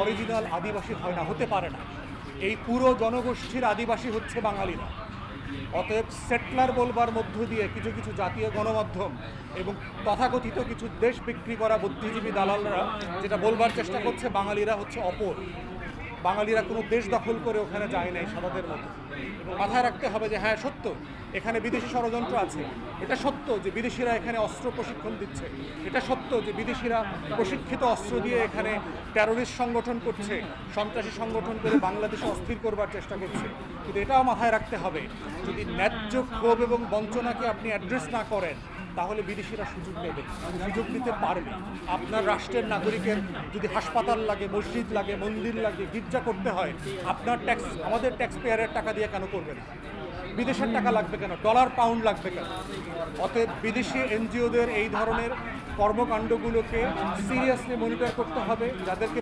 Original আদিবাসী হয় না, হতে পারে না। এই পুরো জনগোষ্ঠীর আদিবাসী হচ্ছে বাঙালিরা। অতএব সেটলার বলবার মধ্য দিয়ে কিছু কিছু জাতীয় গণমাধ্যম এবং তথাকথিত কিছু দেশ বিক্রি করা বুদ্ধিজীবী দালালরা যেটা বলবার চেষ্টা করছে বাঙালিরা হচ্ছে অপর, বাঙালিরা কোনো দেশ দখল করে ওখানে যায় নাই সাদাদের মতো। এবং মাথায় রাখতে হবে যে হ্যাঁ সত্য এখানে বিদেশি ষড়যন্ত্র আছে, এটা সত্য যে বিদেশিরা এখানে অস্ত্র প্রশিক্ষণ দিচ্ছে, এটা সত্য যে বিদেশিরা প্রশিক্ষিত অস্ত্র দিয়ে এখানে টেরোরিস্ট সংগঠন করছে, সন্ত্রাসী সংগঠন করে বাংলাদেশে অস্থির করবার চেষ্টা করছে। কিন্তু এটাও মাথায় রাখতে হবে যদি ন্যায্য ক্ষোভ এবং বঞ্চনাকে আপনি অ্যাড্রেস না করেন তাহলে বিদেশিরা সুযোগ নেবে, সুযোগ নিতে পারবে। আপনার রাষ্ট্রের নাগরিকের যদি হাসপাতাল লাগে, মসজিদ লাগে, মন্দির লাগে, গির্জা করতে হয়, আপনার ট্যাক্স আমাদের ট্যাক্স পেয়ারের টাকা দিয়ে কেন করবেন? বিদেশের টাকা লাগবে কেন? ডলার পাউন্ড লাগবে কেন? অতএব বিদেশি এনজিওদের এই ধরনের কর্মকাণ্ডগুলোকে সিরিয়াসলি মনিটর করতে হবে, যাদেরকে